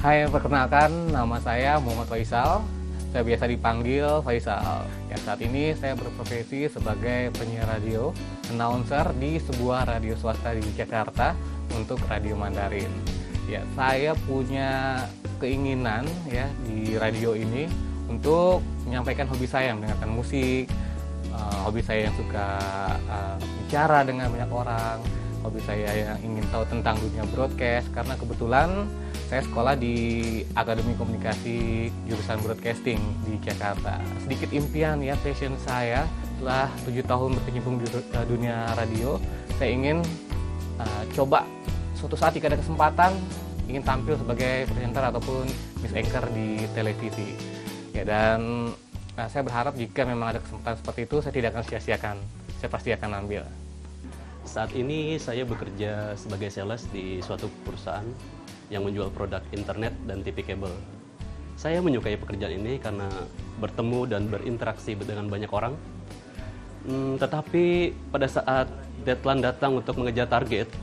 Hai, perkenalkan nama saya Muhammad Faisal. Saya biasa dipanggil Faisal. Ya, saat ini saya berprofesi sebagai penyiar radio, announcer di sebuah radio swasta di Jakarta untuk Radio Mandarin. Ya, saya punya keinginan ya di radio ini untuk menyampaikan hobi saya mendengarkan musik, hobi saya yang suka bicara dengan banyak orang, hobi saya yang ingin tahu tentang dunia broadcast karena kebetulan saya sekolah di Akademi Komunikasi jurusan Broadcasting di Jakarta. Sedikit impian ya, passion saya setelah 7 tahun berkecimpung di dunia radio, saya ingin coba suatu saat jika ada kesempatan ingin tampil sebagai presenter ataupun Miss Anchor di televisi. Ya, dan saya berharap jika memang ada kesempatan seperti itu, saya tidak akan sia-siakan. Saya pasti akan ambil. Saat ini saya bekerja sebagai sales di suatu perusahaan yang menjual produk internet dan TV kabel. Saya menyukai pekerjaan ini karena bertemu dan berinteraksi dengan banyak orang. Tetapi pada saat deadline datang untuk mengejar target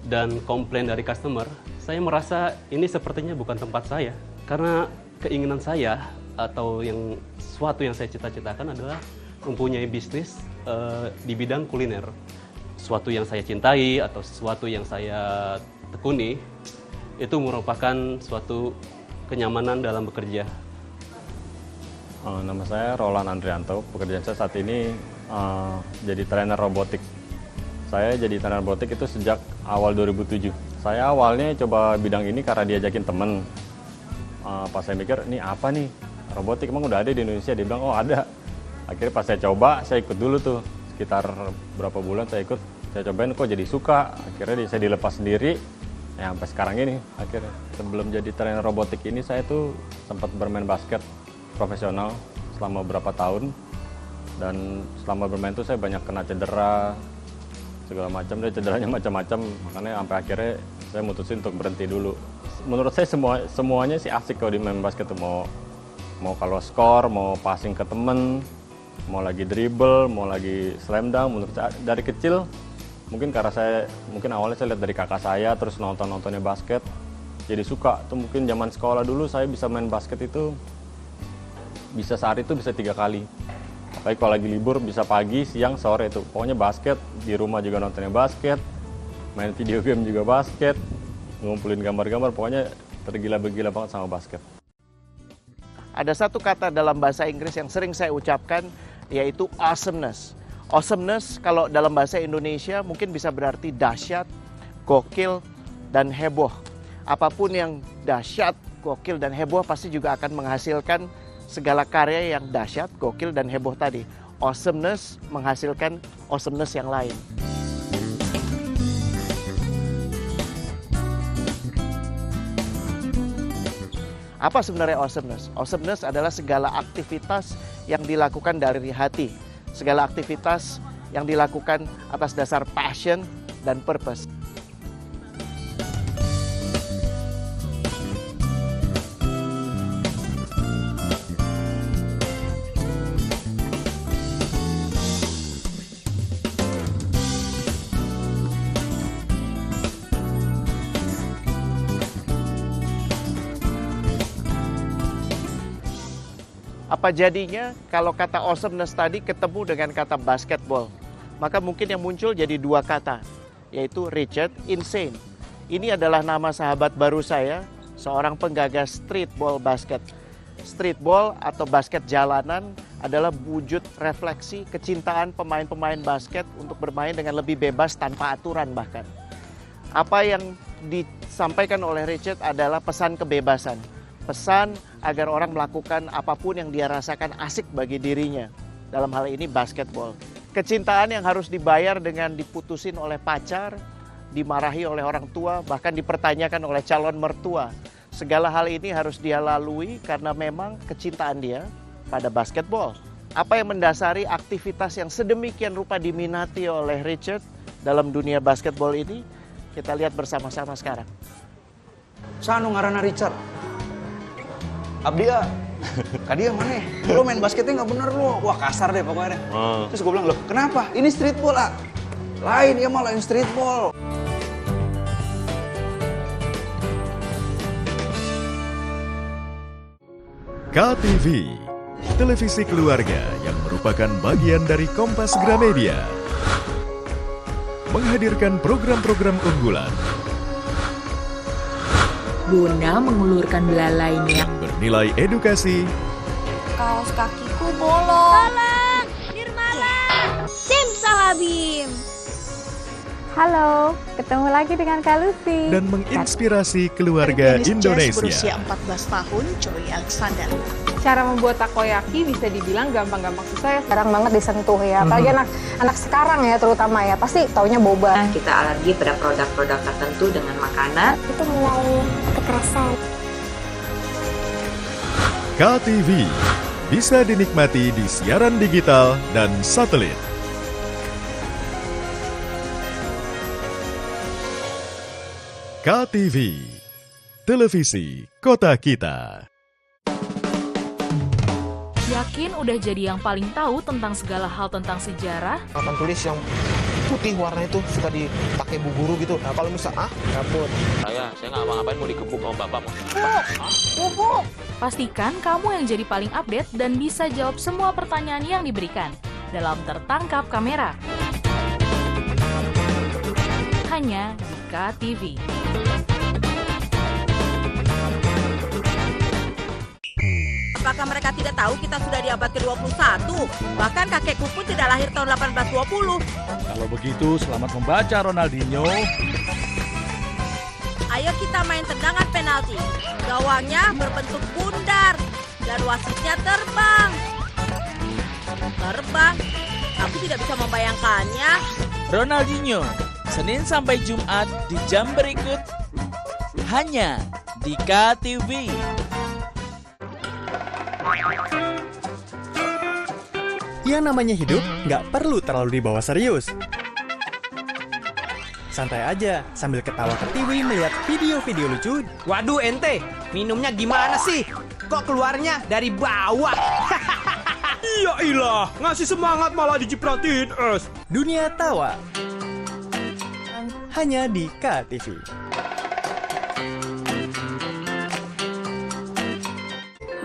dan komplain dari customer, saya merasa ini sepertinya bukan tempat saya. Karena keinginan saya atau sesuatu yang saya cita-citakan adalah mempunyai bisnis di bidang kuliner. Sesuatu yang saya cintai atau sesuatu yang saya tekuni, itu merupakan suatu kenyamanan dalam bekerja. Nama saya Roland Andrianto. Pekerjaan saya saat ini jadi trainer robotik. Saya jadi trainer robotik itu sejak awal 2007. Saya awalnya coba bidang ini karena diajakin temen. Pas saya mikir, ini apa nih? Robotik emang udah ada di Indonesia? Dia bilang, oh ada. Akhirnya pas saya coba, saya ikut dulu tuh. Sekitar berapa bulan saya ikut, saya cobain kok jadi suka. Akhirnya saya dilepas sendiri. Ya, sampai sekarang ini akhirnya. Sebelum jadi trainer robotik ini saya tuh sempat bermain basket profesional selama beberapa tahun, dan selama bermain tuh saya banyak kena cedera segala macam, deh cederanya macam-macam, makanya sampai akhirnya saya mutusin untuk berhenti dulu. Menurut saya semuanya sih asik kalau di main basket tuh, mau kalau skor, mau passing ke temen, mau lagi dribble, mau lagi slam dunk. Menurut saya dari kecil, mungkin karena mungkin awalnya saya lihat dari kakak saya, terus nontonnya basket, jadi suka. Tuh mungkin zaman sekolah dulu saya bisa main basket itu, bisa sehari itu bisa 3 kali. Apalagi kalau lagi libur bisa pagi, siang, sore itu. Pokoknya basket, di rumah juga nontonnya basket, main video game juga basket, ngumpulin gambar-gambar, pokoknya tergila-gila banget sama basket. Ada satu kata dalam bahasa Inggris yang sering saya ucapkan, yaitu awesomeness. Awesomeness kalau dalam bahasa Indonesia mungkin bisa berarti dahsyat, gokil, dan heboh. Apapun yang dahsyat, gokil, dan heboh pasti juga akan menghasilkan segala karya yang dahsyat, gokil, dan heboh tadi. Awesomeness menghasilkan awesomeness yang lain. Apa sebenarnya awesomeness? Awesomeness adalah segala aktivitas yang dilakukan dari hati. Segala aktivitas yang dilakukan atas dasar passion dan purpose. Apa jadinya kalau kata awesomeness tadi ketemu dengan kata basketball? Maka mungkin yang muncul jadi 2 kata, yaitu Richard Insane. Ini adalah nama sahabat baru saya, seorang penggagas streetball basket. Streetball atau basket jalanan adalah wujud refleksi kecintaan pemain-pemain basket untuk bermain dengan lebih bebas tanpa aturan bahkan. Apa yang disampaikan oleh Richard adalah pesan kebebasan. Pesan agar orang melakukan apapun yang dia rasakan asik bagi dirinya. Dalam hal ini basketball. Kecintaan yang harus dibayar dengan diputusin oleh pacar, dimarahi oleh orang tua, bahkan dipertanyakan oleh calon mertua. Segala hal ini harus dia lalui karena memang kecintaan dia pada basketball. Apa yang mendasari aktivitas yang sedemikian rupa diminati oleh Richard dalam dunia basketball ini? Kita lihat bersama-sama sekarang. Sanu ngaranna Richard. Abdia, kadia mana? Lo main basketnya nggak bener lo. Wah kasar deh pokoknya deh. Terus gue bilang, loh kenapa? Ini streetball ah. Lain ya malah yang streetball. KTV, televisi keluarga yang merupakan bagian dari Kompas Gramedia, menghadirkan program-program unggulan guna mengulurkan belalainya yang bernilai edukasi, Kaos kakiku bolong. Tolong, Nirmala. Simsalabim. Halo, ketemu lagi dengan Kak Lucy. dan menginspirasi keluarga Indonesia. Berusia 14 tahun, Joy Alexander. Cara membuat takoyaki bisa dibilang gampang-gampang susah ya. Jarang banget disentuh ya, apalagi anak sekarang ya terutama ya, pasti taunya boba. kita alergi pada produk-produk tertentu dengan makanan. Itu mulai kekerasan. KTV bisa dinikmati di siaran digital dan satelit. KTV, televisi kota kita. Yakin udah jadi yang paling tahu tentang segala hal tentang sejarah? Papan tulis yang putih warna itu suka dipakai bu guru gitu. Nah, kalau misal dapur. Saya nggak ngapain mau dikebuk sama bapak. Bubuk! Pastikan kamu yang jadi paling update dan bisa jawab semua pertanyaan yang diberikan dalam Tertangkap Kamera. Hanya di KTV. Apakah mereka tidak tahu kita sudah di abad ke-21? Bahkan kakekku pun tidak lahir tahun 1820. Kalau begitu, selamat membaca Ronaldinho. Ayo kita main tendangan penalti. Gawangnya berbentuk bundar dan wasitnya terbang. Terbang? Aku tidak bisa membayangkannya. Ronaldinho, Senin sampai Jumat di jam berikut. Hanya di KTV. Yang namanya hidup nggak perlu terlalu dibawa serius. Santai aja sambil ketawa ke TV melihat video-video lucu. Waduh ente, minumnya gimana sih? Kok keluarnya dari bawah? Iya ilah, ngasih semangat malah dicipratin es. Dunia tawa. Hanya di KTV.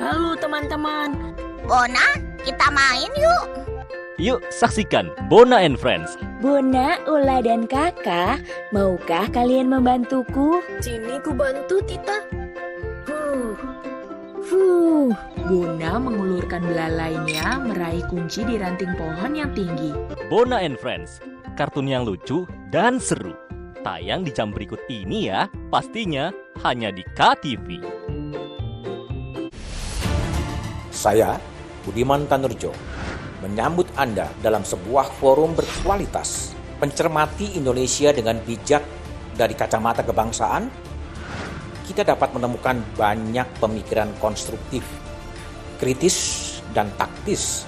Halo teman-teman. Bona, kita main yuk. Yuk saksikan Bona and Friends. Bona, Ula, dan Kakak, maukah kalian membantuku? Sini ku bantu, Tita. Bona mengulurkan belalainya meraih kunci di ranting pohon yang tinggi. Bona and Friends, kartun yang lucu dan seru. Tayang di jam berikut ini ya, pastinya hanya di KTV. Saya, Budiman Tanurjo, menyambut Anda dalam sebuah forum berkualitas, mencermati Indonesia dengan bijak dari kacamata kebangsaan. Kita dapat menemukan banyak pemikiran konstruktif, kritis, dan taktis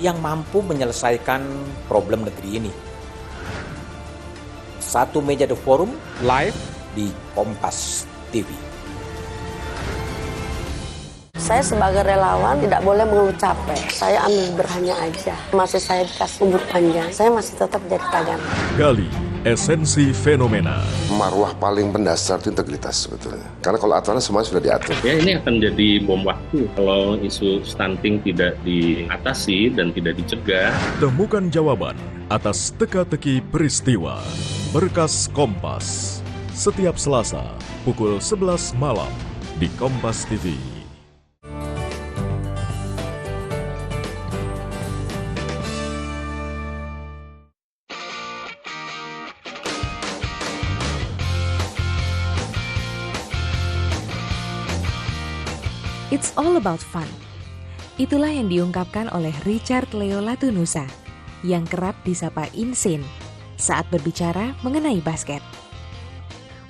yang mampu menyelesaikan problem negeri ini. Satu meja The Forum live di Kompas TV. Saya sebagai relawan tidak boleh mengeluh capek. Saya ambil berhanya aja. Masih saya dikasih umur panjang, saya masih tetap jadi tagana. Gali esensi fenomena. Marwah paling mendasar itu integritas sebetulnya. Karena kalau aturannya semua sudah diatur. Ya ini akan jadi bom waktu kalau isu stunting tidak diatasi dan tidak dicegah. Temukan jawaban atas teka-teki peristiwa. Berkas Kompas. Setiap Selasa pukul 11 malam di Kompas TV. It's all about fun. Itulah yang diungkapkan oleh Richard Leo Latunusa yang kerap disapa Insane saat berbicara mengenai basket.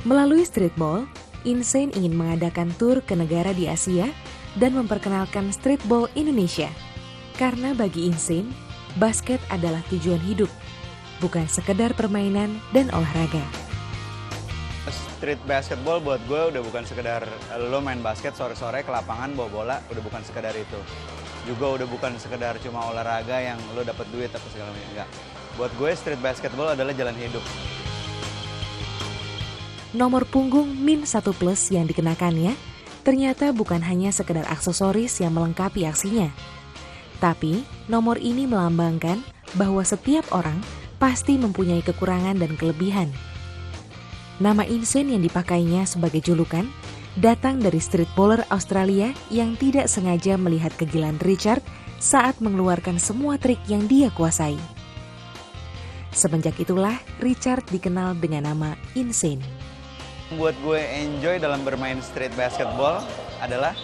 Melalui streetball, Insane ingin mengadakan tur ke negara di Asia dan memperkenalkan streetball Indonesia. Karena bagi Insane, basket adalah tujuan hidup, bukan sekedar permainan dan olahraga. Street basketball buat gue udah bukan sekedar lo main basket sore-sore ke lapangan bawa bola, udah bukan sekedar itu. Juga udah bukan sekedar cuma olahraga yang lo dapet duit atau segala macam, enggak. Buat gue street basketball adalah jalan hidup. Nomor punggung -1+ yang dikenakannya ternyata bukan hanya sekedar aksesoris yang melengkapi aksinya. Tapi, nomor ini melambangkan bahwa setiap orang pasti mempunyai kekurangan dan kelebihan. Nama Insane yang dipakainya sebagai julukan datang dari streetballer Australia yang tidak sengaja melihat kegilaan Richard saat mengeluarkan semua trik yang dia kuasai. Semenjak itulah Richard dikenal dengan nama Insane. Buat gue enjoy dalam bermain street basketball adalah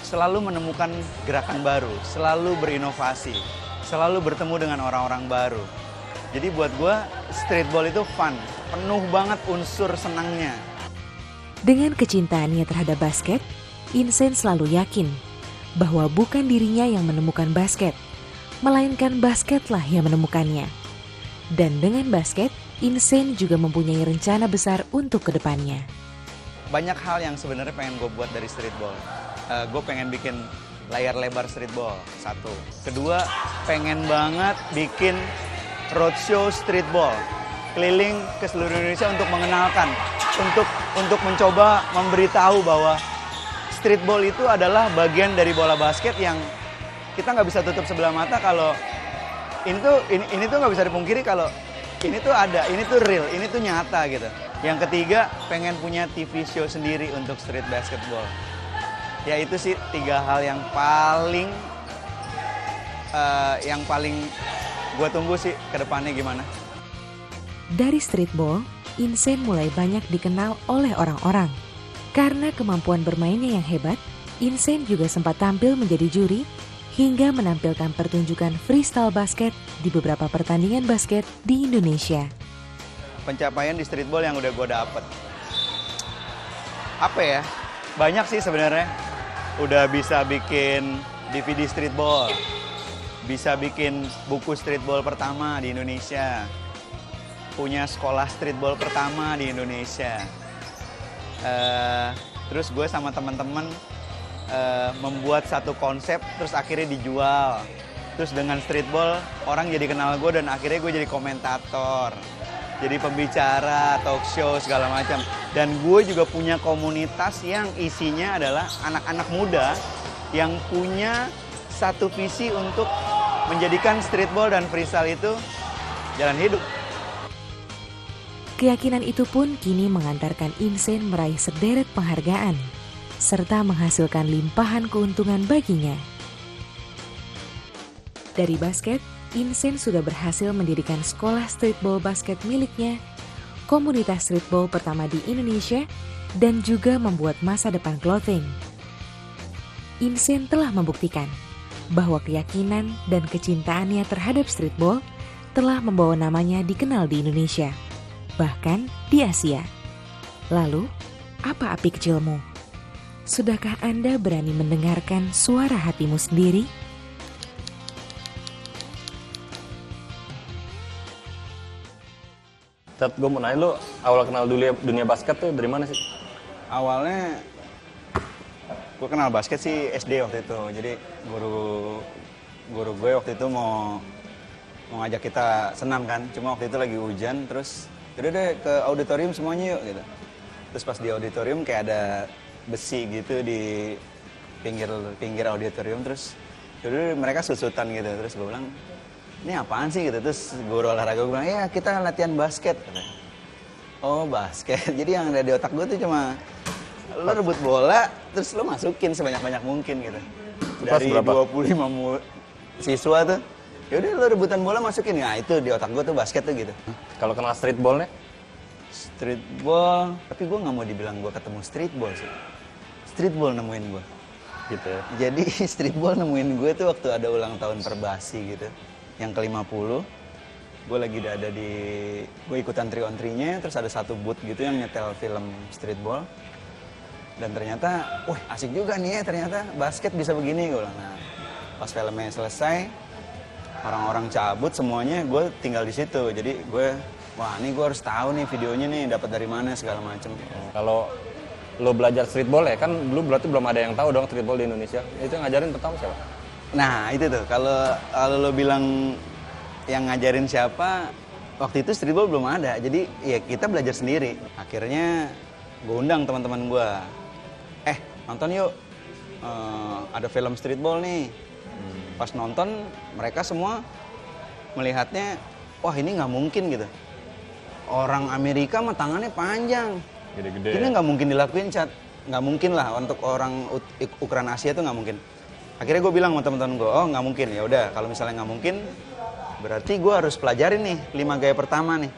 selalu menemukan gerakan baru, selalu berinovasi, selalu bertemu dengan orang-orang baru. Jadi buat gue streetball itu fun, penuh banget unsur senangnya. Dengan kecintaannya terhadap basket, Insane selalu yakin bahwa bukan dirinya yang menemukan basket, melainkan basketlah yang menemukannya. Dan dengan basket, Insane juga mempunyai rencana besar untuk kedepannya. Banyak hal yang sebenarnya pengen gue buat dari streetball. Gue pengen bikin layar lebar streetball, satu. Kedua, pengen banget bikin roadshow streetball, keliling ke seluruh Indonesia untuk mengenalkan, untuk mencoba memberitahu bahwa streetball itu adalah bagian dari bola basket yang kita nggak bisa tutup sebelah mata kalau ini tuh nggak bisa dipungkiri kalau ini tuh ada, ini tuh real, ini tuh nyata gitu. Yang ketiga, pengen punya TV show sendiri untuk street basketball. Ya itu sih 3 hal yang paling gue tunggu sih ke depannya gimana. Dari streetball, Insane mulai banyak dikenal oleh orang-orang. Karena kemampuan bermainnya yang hebat, Insane juga sempat tampil menjadi juri hingga menampilkan pertunjukan freestyle basket di beberapa pertandingan basket di Indonesia. Pencapaian di streetball yang udah gue dapet, apa ya? Banyak sih sebenarnya. Udah bisa bikin DVD streetball, bisa bikin buku streetball pertama di Indonesia, punya sekolah streetball pertama di Indonesia. Terus gue sama teman-teman membuat satu konsep, terus akhirnya dijual. Terus dengan streetball, orang jadi kenal gue dan akhirnya gue jadi komentator, jadi pembicara, talk show, segala macam. Dan gue juga punya komunitas yang isinya adalah anak-anak muda yang punya satu visi untuk menjadikan streetball dan freestyle itu jalan hidup. Keyakinan itu pun kini mengantarkan Insane meraih sederet penghargaan, serta menghasilkan limpahan keuntungan baginya. Dari basket, Insane sudah berhasil mendirikan sekolah streetball basket miliknya, komunitas streetball pertama di Indonesia, dan juga membuat masa depan clothing. Insane telah membuktikan bahwa keyakinan dan kecintaannya terhadap streetball telah membawa namanya dikenal di Indonesia, bahkan di Asia. Lalu, apa api kecilmu? Sudahkah Anda berani mendengarkan suara hatimu sendiri? Ted, gue mau nanya, lu awal kenal dunia basket tuh dari mana sih? Awalnya gue kenal basket sih SD waktu itu. Jadi guru gue waktu itu mau ngajak kita senam kan. Cuma waktu itu lagi hujan, terus yaudah deh ke auditorium semuanya yuk gitu. Terus pas di auditorium kayak ada besi gitu di pinggir auditorium, terus yaudah mereka susutan gitu. Terus gue bilang, ini apaan sih gitu. Terus guru olahraga gue bilang, ya kita latihan basket. Oh basket, jadi yang ada di otak gue tuh cuma lo rebut bola, terus lo masukin sebanyak-banyak mungkin gitu. Dari 25 siswa tuh, yaudah lo rebutan bola masukin. Nah itu di otak gue tuh basket tuh gitu. Kalau kenal streetball nih? Streetball, tapi gue gak mau dibilang gue ketemu streetball sih. Streetball nemuin gue. Gitu ya. Jadi streetball nemuin gue tuh waktu ada ulang tahun Perbasi gitu. Yang ke-50, gue lagi ada gue ikutan tri-on-trinya, terus ada satu booth gitu yang nyetel film streetball. Dan ternyata, wah asik juga nih ya, ternyata basket bisa begini. Gue bilang, nah pas filmnya selesai, orang-orang cabut semuanya, gue tinggal di situ. Jadi gue, wah ini gue harus tahu nih videonya nih, dapat dari mana segala macem. Kalau lo belajar streetball ya, kan dulu berarti belum ada yang tahu dong streetball di Indonesia. Itu yang ngajarin pertama siapa? Nah itu tuh, kalau lo bilang yang ngajarin siapa, waktu itu streetball belum ada, jadi ya kita belajar sendiri. Akhirnya gue undang teman-teman gue, nonton yuk, ada film streetball nih. Pas nonton, mereka semua melihatnya, wah ini nggak mungkin gitu. Orang Amerika mah tangannya panjang. Gede-gede. Ini nggak mungkin dilakuin, Chat. Nggak mungkin lah untuk orang ukuran Asia itu nggak mungkin. Akhirnya gue bilang sama teman-teman gue, oh nggak mungkin. Ya udah, kalau misalnya nggak mungkin, berarti gue harus pelajarin nih 5 gaya pertama nih.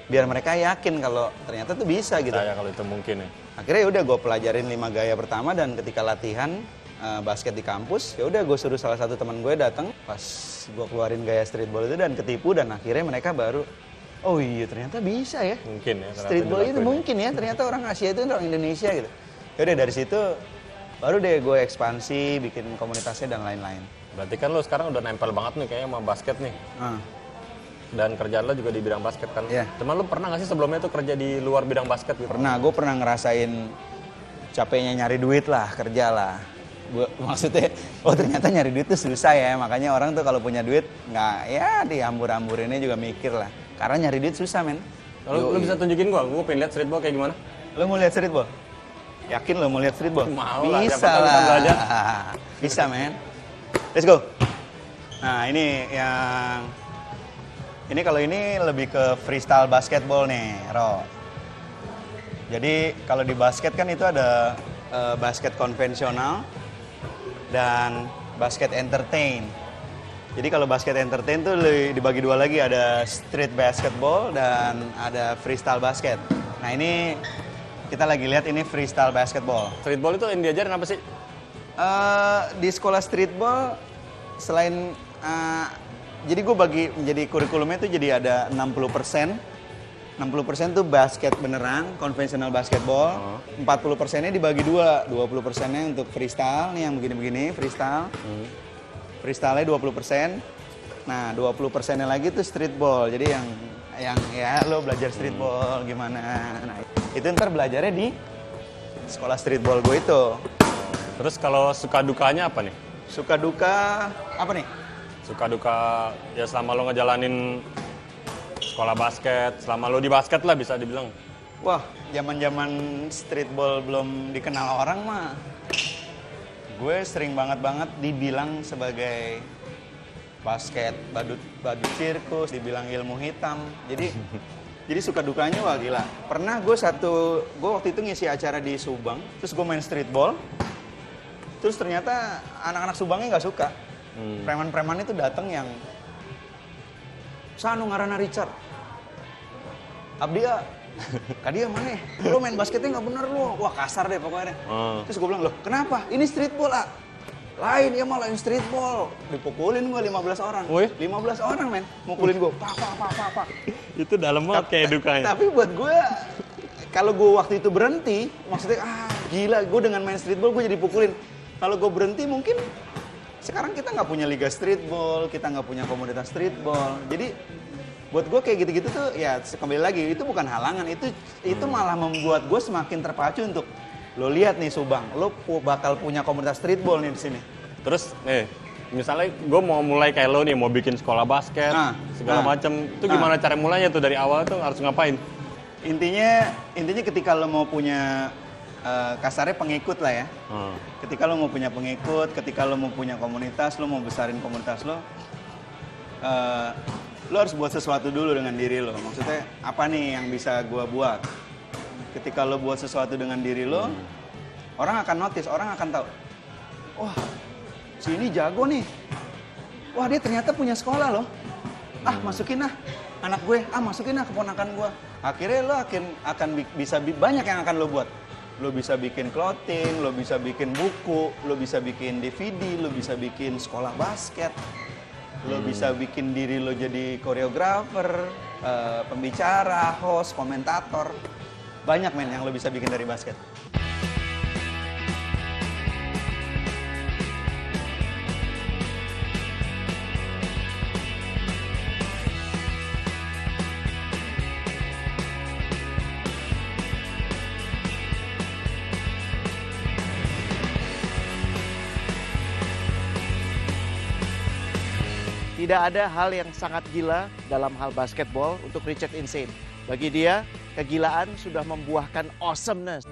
Biar mereka yakin kalau ternyata tuh bisa gitu. Saya kalau itu mungkin ya. Akhirnya ya udah gue pelajarin 5 gaya pertama dan ketika latihan basket di kampus, ya udah gue suruh salah satu teman gue datang pas gue keluarin gaya streetball itu dan ketipu dan akhirnya mereka baru, oh iya ternyata bisa ya. Mungkin ya. Streetball itu mungkin ya, ternyata orang Asia itu orang Indonesia gitu. Ya udah dari situ baru deh gue ekspansi, bikin komunitasnya dan lain-lain. Berarti kan lo sekarang udah nempel banget nih kayaknya sama basket nih. Dan kerjaan lo juga di bidang basket kan? Iya. Cuman lo pernah nggak sih sebelumnya tuh kerja di luar bidang basket gitu? Pernah, gue pernah ngerasain capeknya nyari duit lah, kerja lah. Maksudnya, oh ternyata nyari duit tuh susah ya, makanya orang tuh kalau punya duit nggak ya dihambur-hamburinnya juga mikir lah. Karena nyari duit susah men. Lo bisa tunjukin gue pengen lihat streetball kayak gimana? Lo mau lihat streetball? Yakin lo mau lihat streetball? Mau lah, bisa lah. Bisa belajar. Bisa men. Let's go. Nah ini kalau ini lebih ke freestyle basketball nih, Ro. Jadi kalau di basket kan itu ada basket konvensional dan basket entertain. Jadi kalau basket entertain tuh dibagi dua lagi, ada street basketball dan ada freestyle basket. Nah ini kita lagi lihat ini freestyle basketball. Streetball itu yang diajarin apa sih? Di sekolah streetball selain jadi gue bagi menjadi kurikulumnya itu jadi ada 60%. 60% tuh basket beneran, konvensional basketball. 40%-nya dibagi dua. 20%-nya untuk freestyle, nih yang begini-begini, freestyle. Freestyle-nya 20%. Nah, 20%-nya lagi tuh streetball. Jadi yang ya lo belajar streetball gimana. Nah, itu ntar belajarnya di sekolah streetball gue itu. Terus kalau suka dukanya apa nih? Suka duka apa nih? Suka duka ya selama lo ngejalanin sekolah basket, selama lo di basket lah bisa dibilang. Wah, zaman-zaman streetball belum dikenal orang mah, gue sering banget dibilang sebagai basket badut sirkus, dibilang ilmu hitam. Jadi suka dukanya wah gila. Pernah gue waktu itu ngisi acara di Subang, terus gue main streetball, terus ternyata anak-anak Subangnya nggak suka. Preman-preman itu datang yang Sanu ngarana Richard. Abdia, kadia mana? Lo main basketnya nggak bener lo. Wah kasar deh pokoknya deh. Terus gue bilang, loh kenapa? Ini streetball ah. Lain, ya malah streetball. Dipukulin gue 15 orang. Woy? 15 orang men, mukulin gue. Pak. Itu dalam banget kayak dukanya. Tapi buat gue, kalau gue waktu itu berhenti, maksudnya gila gue dengan main streetball gue jadi pukulin. Kalau gue berhenti mungkin sekarang kita nggak punya liga streetball, kita nggak punya komunitas streetball. Jadi buat gue kayak gitu-gitu tuh ya kembali lagi itu bukan halangan, itu malah membuat gue semakin terpacu untuk lo lihat nih Subang, lo bakal punya komunitas streetball nih di sini. Terus nih, misalnya gue mau mulai kayak lo nih, mau bikin sekolah basket, segala macam, itu gimana cara mulainya tuh dari awal tuh harus ngapain? Intinya ketika lo mau punya kasarnya pengikut lah ya. Ketika lo mau punya pengikut, ketika lo mau punya komunitas, lo mau besarin komunitas lo, lo harus buat sesuatu dulu dengan diri lo. Maksudnya apa nih yang bisa gue buat? Ketika lo buat sesuatu dengan diri lo, orang akan notice, orang akan tahu. Wah, si ini jago nih. Wah dia ternyata punya sekolah loh. Masukin anak gue, masukin keponakan gue. Akhirnya lo akan bisa banyak yang akan lo buat. Lo bisa bikin clothing, lo bisa bikin buku, lo bisa bikin DVD, lo bisa bikin sekolah basket, lo bisa bikin diri lo jadi koreografer, pembicara, host, komentator. Banyak men yang lo bisa bikin dari basket. Tidak ada hal yang sangat gila dalam hal basketball untuk Richard Insane. Bagi dia, kegilaan sudah membuahan awesomeness.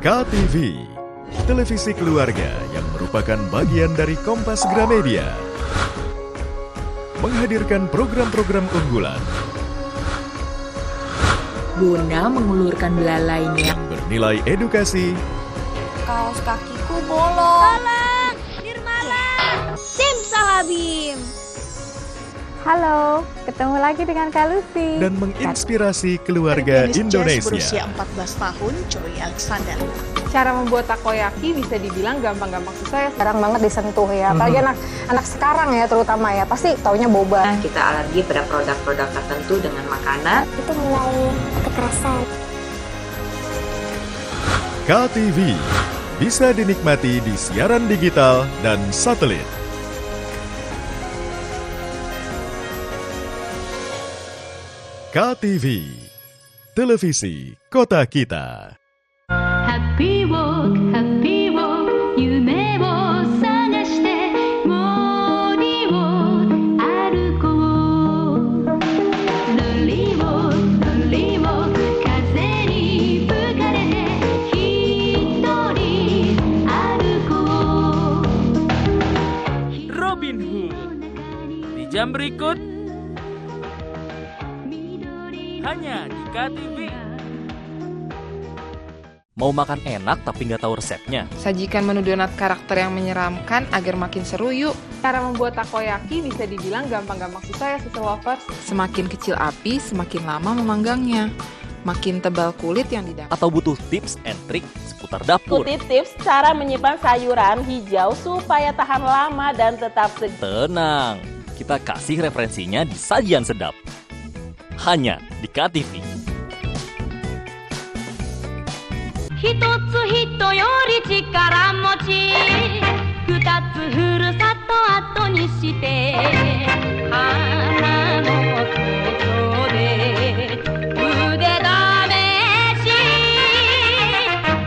KTV, televisi keluarga yang merupakan bagian dari Kompas Gramedia, menghadirkan program-program unggulan guna mengulurkan belalainya yang bernilai edukasi, Kaos kakiku bolong. Tolong, Nirmala. Simsalabim. Halo, ketemu lagi dengan Kak Lucy. dan menginspirasi keluarga Indonesia. Berusia 14 tahun, Joy Alexander. Cara membuat takoyaki bisa dibilang gampang-gampang susah ya. Jarang banget disentuh ya, apalagi anak sekarang ya terutama ya, pasti taunya boba. Kita alergi pada produk-produk tertentu dengan makanan. Itu mulai kekerasan. KTV bisa dinikmati di siaran digital dan satelit. KTV, televisi kota kita. Happy walk,夢を探して森を歩こう。ロリを風に吹かれて一人歩こう。 Robin Hood. Di jam berikut hanya di KTV. Mau makan enak tapi nggak tahu resepnya? Sajikan menu donat karakter yang menyeramkan agar makin seru yuk. Cara membuat takoyaki bisa dibilang gampang-gampang susah ya, Sister Lovers. Semakin kecil api, semakin lama memanggangnya. Makin tebal kulit yang didapat. Atau butuh tips and trik seputar dapur? Ikuti tips cara menyimpan sayuran hijau supaya tahan lama dan tetap segar. Tenang, kita kasih referensinya di Sajian Sedap. Hanya di KTV. 一つ人より力持ち二つふるさと後にして花の外で腕試し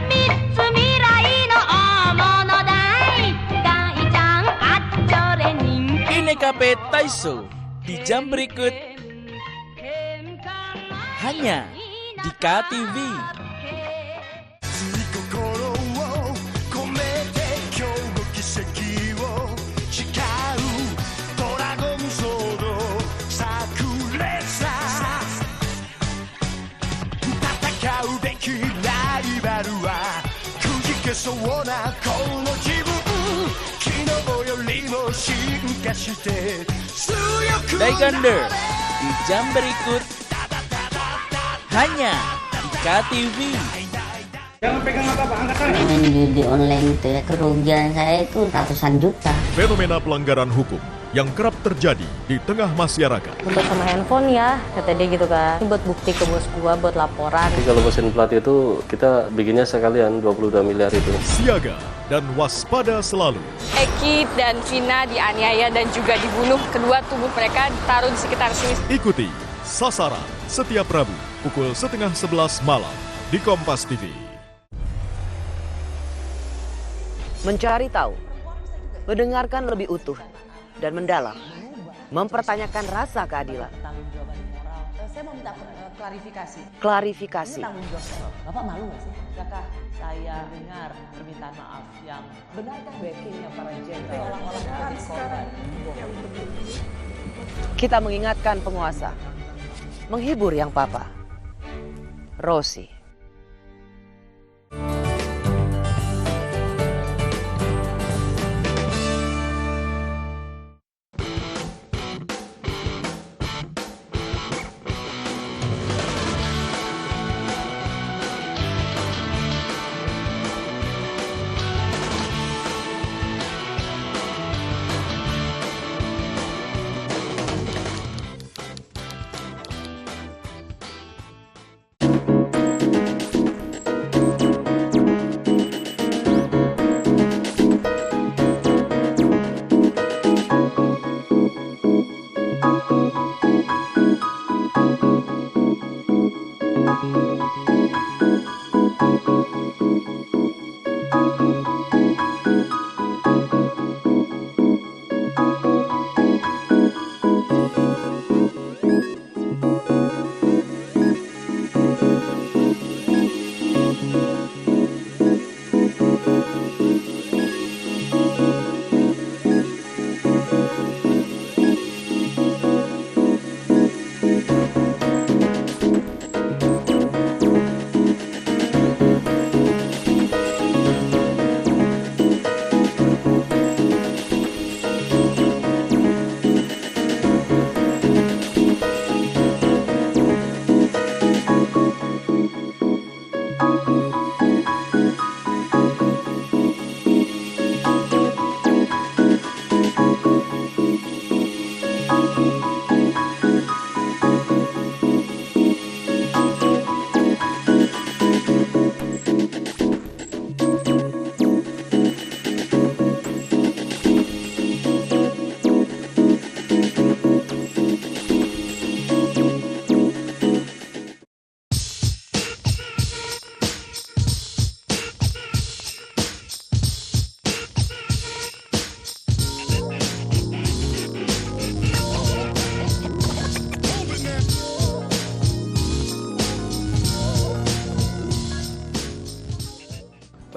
三つ未来の大物大ちゃんあっちょれ人気 Ini KP Taiso di jam berikut hanya di KTV. Daikander di jam berikut hanya di KTV. Jangan pegang apa-apa, angkat Main judi online itu ya, kerugian saya itu ratusan juta. Fenomena pelanggaran hukum yang kerap terjadi di tengah masyarakat. Untuk sama handphone ya, kata dia gitu kan. Ini buat bukti ke bos gua, buat laporan. Kalau mesin plat itu kita bikinnya sekalian 22 miliar itu. Siaga dan waspada selalu. Eki dan Vina dianiaya dan juga dibunuh. Kedua tubuh mereka ditaruh di sekitar sini. Ikuti Sasaran setiap Rabu pukul 10:30 malam di Kompas TV. Mencari tahu, mendengarkan lebih utuh dan mendalam, mempertanyakan rasa keadilan. Saya mau minta klarifikasi. Klarifikasi. Tanggung jawab. Bapak malu nggak sih? Apakah saya dengar permintaan maaf yang benarkah backingnya para jenderal orang-orang yang korban? Kita mengingatkan penguasa, menghibur yang papa. Rosi.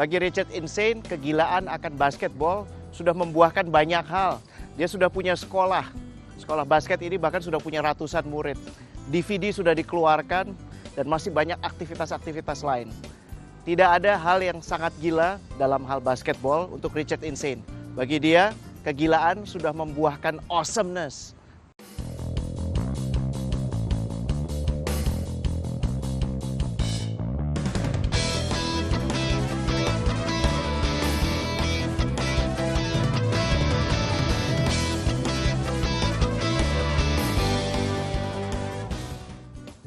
Bagi Richard Insane, kegilaan akan basketball sudah membuahkan banyak hal. Dia sudah punya sekolah. Sekolah basket ini bahkan sudah punya ratusan murid. DVD sudah dikeluarkan dan masih banyak aktivitas-aktivitas lain. Tidak ada hal yang sangat gila dalam hal basketball untuk Richard Insane. Bagi dia, kegilaan sudah membuahkan awesomeness.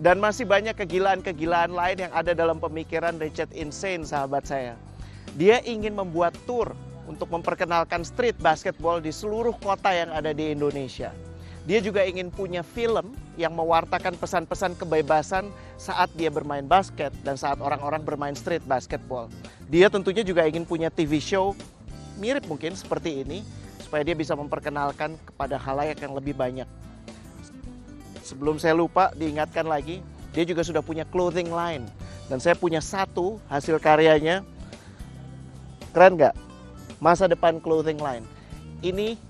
Dan masih banyak kegilaan-kegilaan lain yang ada dalam pemikiran Richard Insane, sahabat saya. Dia ingin membuat tour untuk memperkenalkan street basketball di seluruh kota yang ada di Indonesia. Dia juga ingin punya film yang mewartakan pesan-pesan kebebasan saat dia bermain basket dan saat orang-orang bermain street basketball. Dia tentunya juga ingin punya TV show mirip mungkin seperti ini, supaya dia bisa memperkenalkan kepada khalayak yang lebih banyak. Sebelum saya lupa, diingatkan lagi, dia juga sudah punya clothing line. Dan saya punya satu hasil karyanya. Keren nggak? Masa depan clothing line. Ini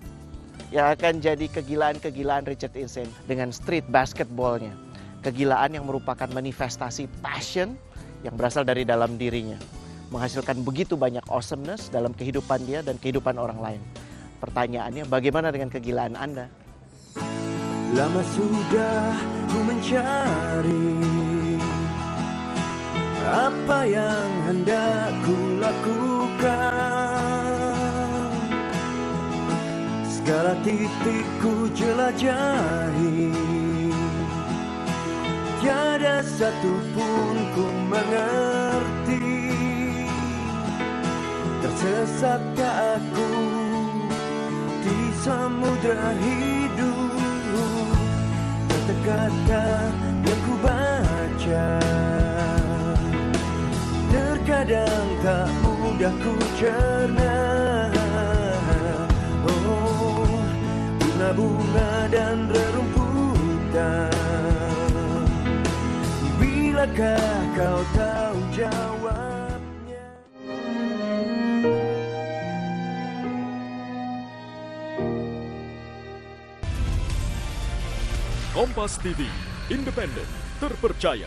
yang akan jadi kegilaan-kegilaan Richard Insane dengan street basketballnya. Kegilaan yang merupakan manifestasi passion yang berasal dari dalam dirinya. Menghasilkan begitu banyak awesomeness dalam kehidupan dia dan kehidupan orang lain. Pertanyaannya, bagaimana dengan kegilaan Anda? Lama sudah ku mencari apa yang hendak ku lakukan. Segala titik ku jelajahi, tiada satu pun ku mengerti. Tersesatkah aku di samudra hidup? Kata-kata yang ku baca terkadang tak mudah ku cerna. Oh, bunga-bunga dan rerumputan, bilakah kau tahu jawabnya? Kompas TV, independen, terpercaya.